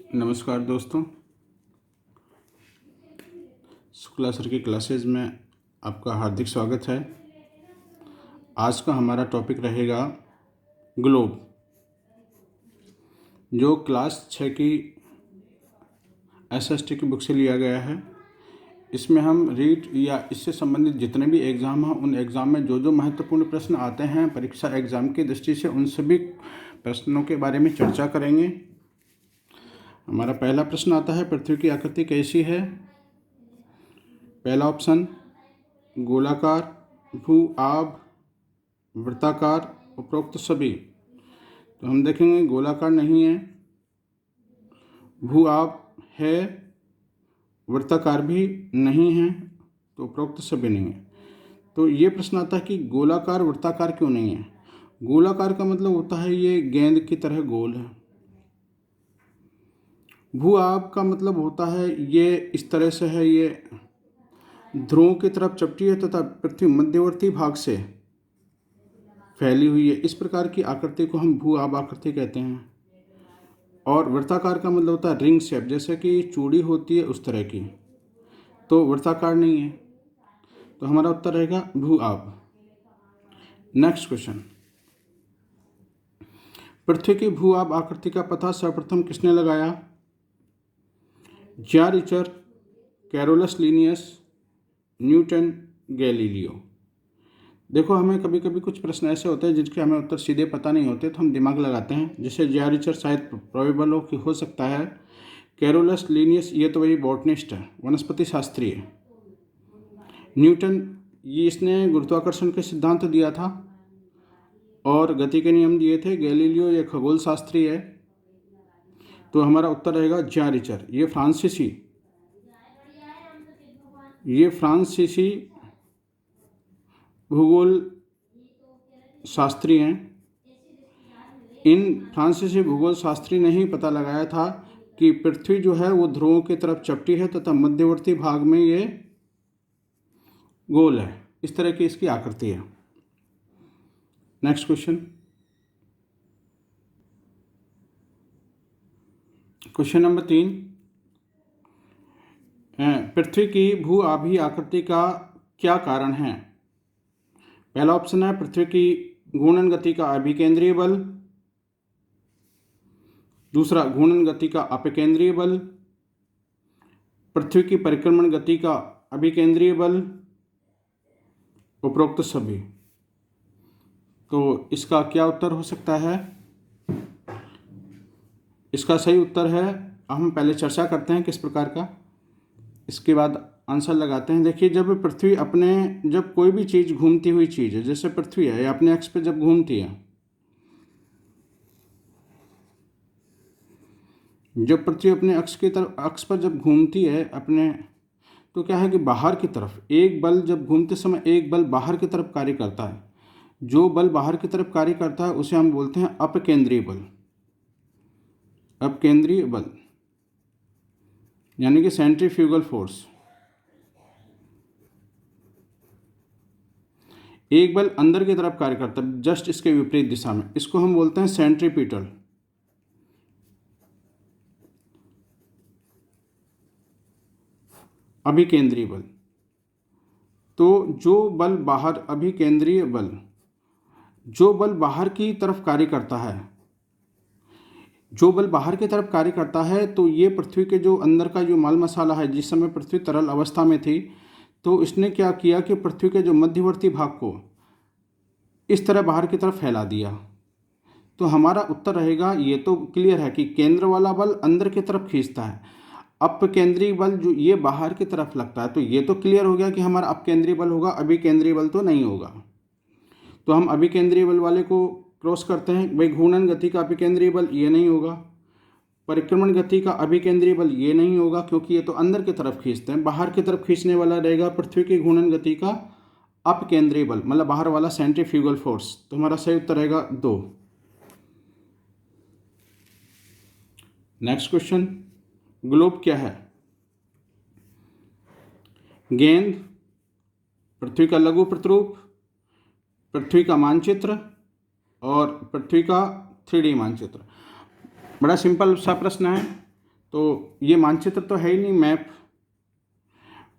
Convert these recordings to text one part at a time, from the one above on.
नमस्कार दोस्तों, शुक्ला सर की क्लासेज में आपका हार्दिक स्वागत है। आज का हमारा टॉपिक रहेगा ग्लोब, जो क्लास 6 की एसएसटी की बुक से लिया गया है। इसमें हम रीट या इससे संबंधित जितने भी एग्ज़ाम हैं उन एग्ज़ाम में जो जो महत्वपूर्ण प्रश्न आते हैं परीक्षा एग्ज़ाम की दृष्टि से, उन सभी प्रश्नों के बारे में चर्चा करेंगे। हमारा पहला प्रश्न आता है, पृथ्वी की आकृति कैसी है? पहला ऑप्शन गोलाकार, भू आब, वृत्ताकार, उपरोक्त सभी। तो हम देखेंगे गोलाकार नहीं है, भू आब है, वृत्ताकार भी नहीं है, तो उपरोक्त सभी नहीं है। तो ये प्रश्न आता है कि गोलाकार वृत्ताकार क्यों नहीं है? गोलाकार का मतलब होता है ये गेंद की तरह गोल है। भू आब का मतलब होता है ये इस तरह से है, ये ध्रुवों की तरफ चपटी है तथा पृथ्वी मध्यवर्ती भाग से फैली हुई है। इस प्रकार की आकृति को हम भू आब आकृति कहते हैं। और वृत्ताकार का मतलब होता है रिंग शेप, जैसे कि चूड़ी होती है उस तरह की, तो वृत्ताकार नहीं है। तो हमारा उत्तर रहेगा भू आब। नेक्स्ट क्वेश्चन, पृथ्वी की भू आब आकृति का पता सर्वप्रथम किसने लगाया? ज्यारिचर, कैरोलस लीनियस, न्यूटन, गैलीलियो। देखो, हमें कभी कभी कुछ प्रश्न ऐसे होते हैं जिनके हमें उत्तर सीधे पता नहीं होते, तो हम दिमाग लगाते हैं। जैसे ज्यारिचर शायद प्रोबेबल हो कि हो सकता है, कैरोलस लीनियस ये तो वही बॉटनिस्ट है, वनस्पति शास्त्री है। न्यूटन ये इसने गुरुत्वाकर्षण के सिद्धांत दिया था और गति के नियम दिए थे। गैलीलियो ये खगोल शास्त्री है। तो हमारा उत्तर रहेगा ज्यारिचर। ये फ्रांसीसी भूगोल शास्त्री हैं। इन फ्रांसीसी भूगोल शास्त्री ने ही पता लगाया था कि पृथ्वी जो है वो ध्रुवों की तरफ चपटी है तथा मध्यवर्ती भाग में ये गोल है। इस तरह की इसकी आकृति है। नेक्स्ट क्वेश्चन नंबर 3, पृथ्वी की भू आभी आकृति का क्या कारण है? पहला ऑप्शन है पृथ्वी की घूर्णन गति का अभिकेंद्रीय बल, दूसरा घूर्णन गति का अपिकेंद्रीय बल, पृथ्वी की परिक्रमण गति का अभिकेंद्रीय बल, उपरोक्त सभी। तो इसका क्या उत्तर हो सकता है? इसका सही उत्तर है, हम पहले चर्चा करते हैं किस प्रकार का, इसके बाद आंसर लगाते हैं। देखिए, जब कोई भी चीज़ घूमती हुई चीज़ है, जैसे पृथ्वी है, या अपने अक्ष पे जब घूमती है, जब पृथ्वी अपने अक्ष पर जब घूमती है अपने, तो क्या है कि बाहर की तरफ एक बल, जब घूमते समय एक बल बाहर की तरफ कार्य करता है। जो बल बाहर की तरफ कार्य करता है उसे हम बोलते हैं अपकेंद्रीय बल। अपकेंद्रीय बल यानी कि सेंट्रीफ्यूगल फोर्स। एक बल अंदर की तरफ कार्य करता है, जस्ट इसके विपरीत दिशा में, इसको हम बोलते हैं सेंट्रीपिटल। अभिकेंद्रीय बल। तो जो बल बाहर, अभिकेंद्रीय बल, जो बल बाहर की तरफ कार्य करता है, जो बल बाहर की तरफ कार्य करता है, तो ये पृथ्वी के जो अंदर का जो माल मसाला है, जिस समय पृथ्वी तरल अवस्था में थी, तो इसने क्या किया कि पृथ्वी के जो मध्यवर्ती भाग को इस तरह बाहर की तरफ फैला दिया। तो हमारा उत्तर रहेगा, ये तो क्लियर है कि केंद्र वाला बल अंदर की तरफ खींचता है, अपकेंद्रीय बल जो ये बाहर की तरफ लगता है। तो ये तो क्लियर हो गया कि हमारा अपकेंद्रीय बल होगा, अभिकेंद्रीय बल तो नहीं होगा। तो हम अभिकेंद्रीय बल वाले को क्रॉस करते हैं। भाई, घूर्णन गति का अभिकेंद्रीय बल ये नहीं होगा, परिक्रमण गति का अभिकेंद्रीय बल ये नहीं होगा, क्योंकि ये तो अंदर की तरफ खींचते हैं। बाहर की तरफ खींचने वाला रहेगा पृथ्वी की घूर्णन गति का अपकेंद्रीय बल, मतलब बाहर वाला सेंट्रीफ्यूगल फोर्स। तो हमारा सही उत्तर रहेगा 2। नेक्स्ट क्वेश्चन, ग्लोब क्या है? गेंद, पृथ्वी का लघु प्रतिरूप, पृथ्वी का मानचित्र और पृथ्वी का 3D मानचित्र। बड़ा सिंपल सा प्रश्न है। तो ये मानचित्र तो है ही नहीं, मैप।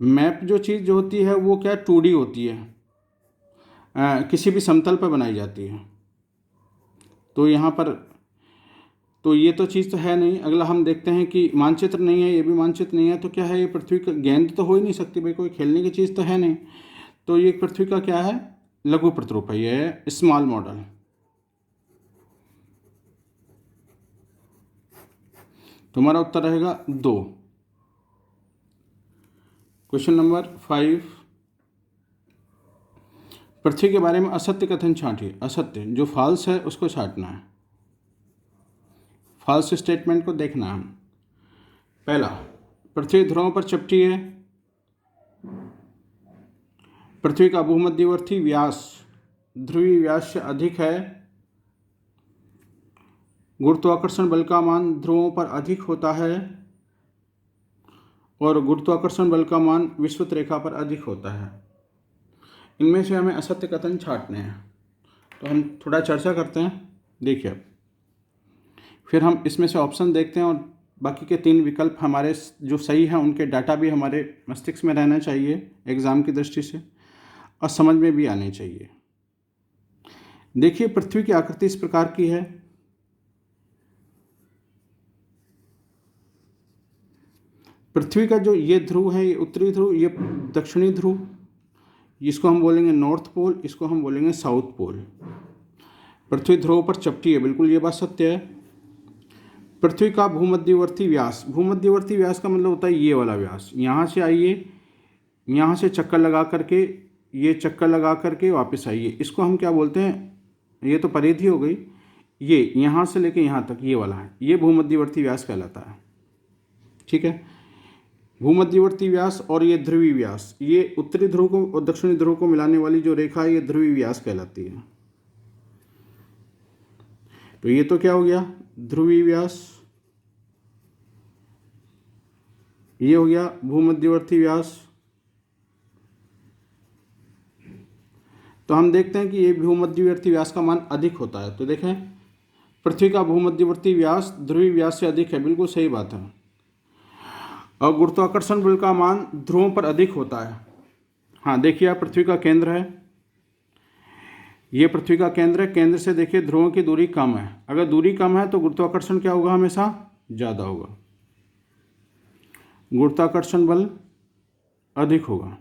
मैप जो चीज़ जो होती है वो क्या 2D होती है, किसी भी समतल पर बनाई जाती है। तो यहाँ पर तो ये तो चीज़ तो है नहीं। अगला हम देखते हैं कि मानचित्र नहीं है, ये भी मानचित्र नहीं है, तो क्या है ये? पृथ्वी का गेंद तो हो ही नहीं सकती भाई, कोई खेलने की चीज़ तो है नहीं। तो ये पृथ्वी का क्या है? लघु प्रतिरूप है, ये है स्मॉल मॉडल। तुम्हारा उत्तर रहेगा 2। क्वेश्चन नंबर 5, पृथ्वी के बारे में असत्य कथन छांटिए। असत्य जो फॉल्स है उसको छांटना है, फॉल्स स्टेटमेंट को देखना है। पहला, पृथ्वी ध्रुवों पर चपटी है। पृथ्वी का भूमध्यवर्ती व्यास ध्रुवीय व्यास से अधिक है। गुरुत्वाकर्षण बल का मान ध्रुवों पर अधिक होता है और गुरुत्वाकर्षण बल का मान विषुवत रेखा पर अधिक होता है। इनमें से हमें असत्य कथन छांटने हैं, तो हम थोड़ा चर्चा करते हैं। देखिए, फिर हम इसमें से ऑप्शन देखते हैं और बाकी के 3 विकल्प हमारे जो सही हैं उनके डाटा भी हमारे मस्तिष्क में रहना चाहिए एग्ज़ाम की दृष्टि से, और समझ में भी आने चाहिए। देखिए, पृथ्वी की आकृति इस प्रकार की है। पृथ्वी का जो ये ध्रुव है, ये उत्तरी ध्रुव, ये दक्षिणी ध्रुव, इसको हम बोलेंगे नॉर्थ पोल, इसको हम बोलेंगे साउथ पोल। पृथ्वी ध्रुव पर चपटी है, बिल्कुल ये बात सत्य है। पृथ्वी का भूमध्यवर्ती व्यास, भूमध्यवर्ती व्यास का मतलब होता है ये वाला व्यास। यहाँ से आइए, यहाँ से चक्कर लगा करके, ये चक्कर लगा करके वापस आइए, इसको हम क्या बोलते हैं? ये तो परिधि हो गई। ये यहाँ से लेके यहाँ तक ये वाला है, ये भूमध्यवर्ती व्यास कहलाता है। ठीक है, भूमध्यवर्ती व्यास और ये ध्रुवीय व्यास, ये उत्तरी ध्रुव को और दक्षिणी ध्रुव को मिलाने वाली जो रेखा है ये ध्रुवीय व्यास कहलाती है। तो ये तो क्या हो गया? ध्रुवीय व्यास। ये हो गया भूमध्यवर्ती व्यास। तो हम देखते हैं कि ये भूमध्यवर्ती व्यास का मान अधिक होता है। तो देखें, पृथ्वी का भूमध्यवर्ती व्यास ध्रुवीय व्यास से अधिक है, बिल्कुल सही बात है। और गुरुत्वाकर्षण बल का मान ध्रुवों पर अधिक होता है। हाँ, देखिए, पृथ्वी का केंद्र है, ये पृथ्वी का केंद्र है। केंद्र से देखिए ध्रुवों की दूरी कम है। अगर दूरी कम है तो गुरुत्वाकर्षण क्या होगा? हमेशा ज़्यादा होगा, गुरुत्वाकर्षण बल अधिक होगा।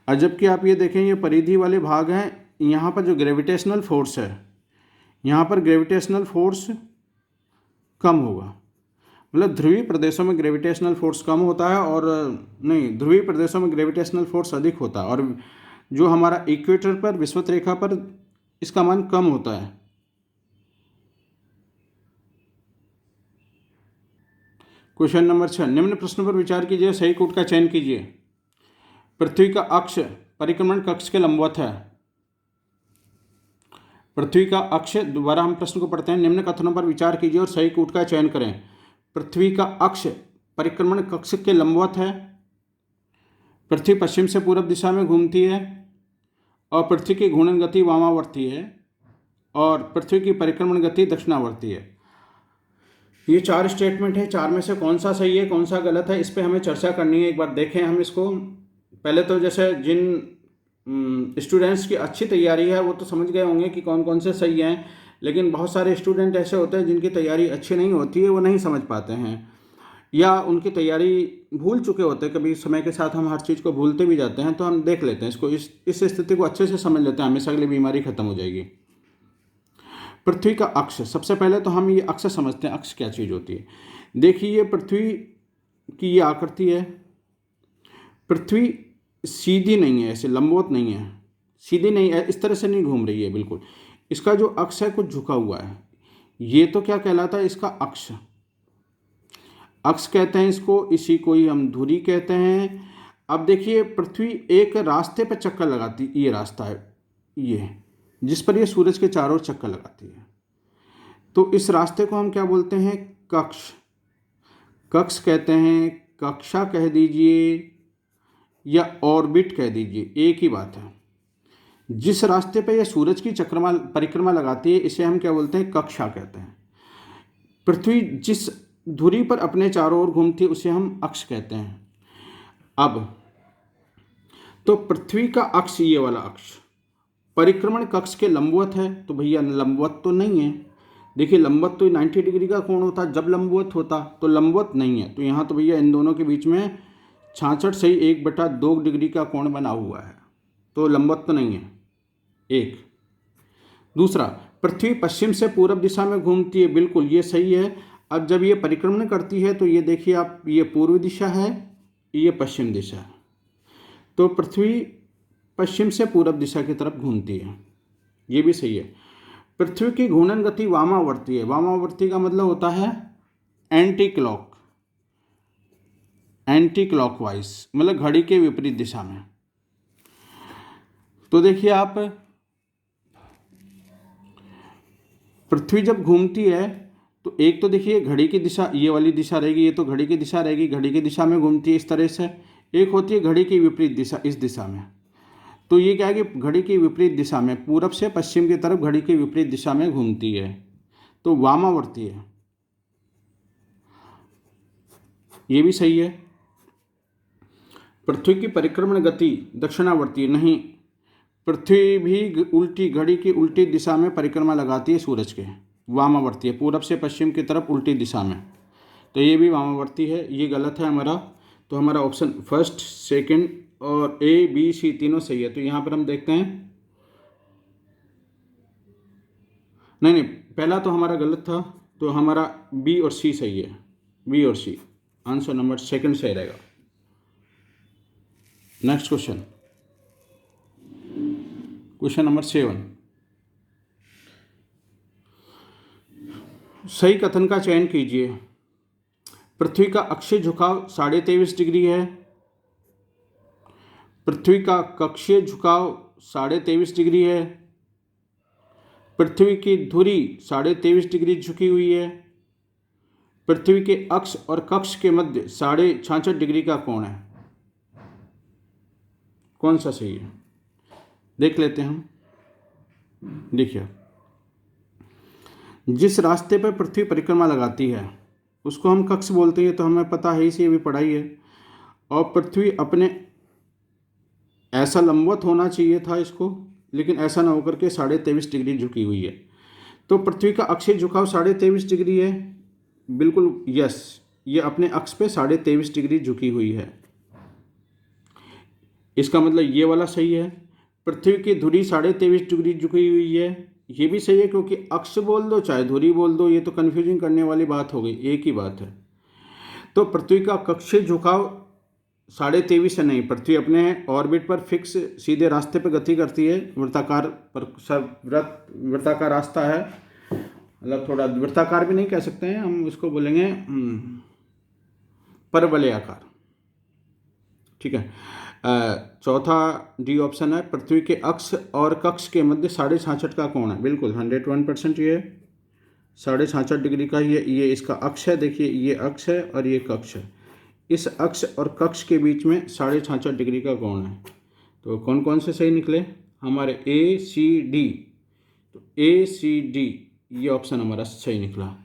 और जबकि आप ये देखें, ये परिधि वाले भाग हैं, यहाँ पर जो ग्रेविटेशनल फोर्स है, यहाँ पर ग्रेविटेशनल फोर्स कम होगा। मतलब ध्रुवीय प्रदेशों में ग्रेविटेशनल फोर्स कम होता है, और नहीं, ध्रुवीय प्रदेशों में ग्रेविटेशनल फोर्स अधिक होता है, और जो हमारा इक्वेटर पर, विषुवत रेखा पर, इसका मान कम होता है। क्वेश्चन नंबर 6, निम्न प्रश्न पर विचार कीजिए, सही कूट का चयन कीजिए। पृथ्वी का अक्ष परिक्रमण कक्ष के लंबवत है। पृथ्वी का अक्ष, दोबारा हम प्रश्न को पढ़ते हैं। निम्न कथनों पर विचार कीजिए और सही कूट का चयन करें। पृथ्वी का अक्ष परिक्रमण कक्ष के लंबवत है। पृथ्वी पश्चिम से पूर्व दिशा में घूमती है, और पृथ्वी की घूर्णन गति वामावर्ती है, और पृथ्वी की परिक्रमण गति दक्षिणावर्ती है। ये 4 स्टेटमेंट है। 4 में से कौन सा सही है, कौन सा गलत है, इस पर हमें चर्चा करनी है। एक बार देखें हम इसको। पहले तो जैसे जिन स्टूडेंट्स की अच्छी तैयारी है वो तो समझ गए होंगे कि कौन कौन से सही हैं, लेकिन बहुत सारे स्टूडेंट ऐसे होते हैं जिनकी तैयारी अच्छी नहीं होती है, वो नहीं समझ पाते हैं, या उनकी तैयारी भूल चुके होते हैं। कभी समय के साथ हम हर चीज़ को भूलते भी जाते हैं। तो हम देख लेते हैं इसको, इस स्थिति को अच्छे से समझ लेते हैं, हमेशा के लिए बीमारी खत्म हो जाएगी। पृथ्वी का अक्ष, सबसे पहले तो हम ये अक्ष समझते हैं, अक्ष क्या चीज़ होती है। देखिए, ये पृथ्वी की ये आकृति है। पृथ्वी सीधी नहीं है, ऐसे लंबवत नहीं है, सीधी नहीं है, इस तरह से नहीं घूम रही है बिल्कुल। इसका जो अक्ष है कुछ झुका हुआ है। ये तो क्या कहलाता है? इसका अक्ष, अक्ष कहते हैं इसको, इसी को ही हम धुरी कहते हैं। अब देखिए, पृथ्वी एक रास्ते पर चक्कर लगाती, ये रास्ता है ये, जिस पर ये सूरज के चारों ओर चक्कर लगाती है। तो इस रास्ते को हम क्या बोलते हैं? कक्ष, कक्ष कहते हैं, कक्षा कह दीजिए या ऑर्बिट कह दीजिए, एक ही बात है। जिस रास्ते पर यह सूरज की परिक्रमा लगाती है, इसे हम क्या बोलते हैं? कक्षा कहते हैं। पृथ्वी जिस धुरी पर अपने चारों ओर घूमती है उसे हम अक्ष कहते हैं। अब तो पृथ्वी का अक्ष, ये वाला अक्ष परिक्रमण कक्ष के लंबवत है, तो भैया लंबवत तो नहीं है। देखिए लंबवत तो 90 डिग्री का कोण होता, जब लंबवत होता तो लंबवत नहीं है, तो यहाँ तो भैया इन दोनों के बीच में 66 सही 1/2 डिग्री का कोण बना हुआ है, तो लंबवत तो नहीं है। एक दूसरा, पृथ्वी पश्चिम से पूर्व दिशा में घूमती है, बिल्कुल ये सही है। अब जब ये परिक्रमण करती है तो ये देखिए आप, ये पूर्व दिशा है, ये पश्चिम दिशा है, तो पृथ्वी पश्चिम से पूर्व दिशा की तरफ घूमती है, ये भी सही है। पृथ्वी की घूर्णन गति वामावर्ती है, वामावर्ती का मतलब होता है एंटी क्लॉकवाइज, मतलब घड़ी के विपरीत दिशा में। तो देखिए आप, पृथ्वी जब घूमती है तो एक तो देखिए घड़ी की दिशा ये वाली दिशा रहेगी, ये तो घड़ी की दिशा रहेगी, घड़ी की दिशा में घूमती है इस तरह से। एक होती है घड़ी की विपरीत दिशा, इस दिशा में, तो ये क्या है कि घड़ी की विपरीत दिशा में पूरब से पश्चिम की तरफ घड़ी की विपरीत दिशा में घूमती है, तो वामावर्ती है, ये भी सही है। पृथ्वी की परिक्रमण गति दक्षिणावर्ती नहीं, पृथ्वी भी उल्टी, घड़ी की उल्टी दिशा में परिक्रमा लगाती है सूरज के, वामावर्ती है, पूरब से पश्चिम की तरफ उल्टी दिशा में, तो ये भी वामावर्ती है, ये गलत है हमारा। तो हमारा ऑप्शन फर्स्ट, सेकंड और ए बी सी तीनों सही है। तो यहाँ पर हम देखते हैं, नहीं पहला तो हमारा गलत था, तो हमारा बी और सी सही है, बी और सी, आंसर नंबर सेकंड सही रहेगा। नेक्स्ट क्वेश्चन, क्वेश्चन नंबर 7, सही कथन का चयन कीजिए। पृथ्वी का अक्षीय झुकाव 23.5 डिग्री है, पृथ्वी का कक्षीय झुकाव 23.5 डिग्री है, पृथ्वी की धुरी 23.5 डिग्री झुकी हुई है, पृथ्वी के अक्ष और कक्ष के मध्य 66.5 डिग्री का कोण है। कौन सा सही है देख लेते हैं हम। देखिए, जिस रास्ते पर पृथ्वी परिक्रमा लगाती है उसको हम कक्ष बोलते हैं, तो हमें पता है, इसे भी पढ़ाई है। और पृथ्वी अपने ऐसा लंबवत होना चाहिए था इसको, लेकिन ऐसा ना होकर के 23.5 डिग्री झुकी हुई है, तो पृथ्वी का अक्षीय झुकाव 23.5 डिग्री है, बिल्कुल यस, ये अपने अक्ष पे 23.5 डिग्री झुकी हुई है, इसका मतलब ये वाला सही है। पृथ्वी की धुरी 23.5 डिग्री झुकी हुई है, ये भी सही है, क्योंकि अक्ष बोल दो चाहे धुरी बोल दो, ये तो कन्फ्यूजिंग करने वाली बात हो गई, एक ही बात है। तो पृथ्वी का कक्षीय झुकाव 23.5 से नहीं, पृथ्वी अपने ऑर्बिट पर फिक्स सीधे रास्ते पर गति करती है, वृत्ताकार पर वृत्ताकार रास्ता है, मतलब थोड़ा वृत्ताकार भी नहीं कह सकते हैं हम, इसको बोलेंगे परवलयाकार, ठीक है। चौथा डी ऑप्शन है, पृथ्वी के अक्ष और कक्ष के मध्य 66.5 का कोण है, बिल्कुल 101% ये 66.5 डिग्री का ये इसका अक्ष है। देखिए ये अक्ष है और ये कक्ष है, इस अक्ष और कक्ष के बीच में 66.5 डिग्री का कोण है। तो कौन कौन से सही निकले हमारे, ए सी डी, तो ए सी डी ये ऑप्शन हमारा सही निकला।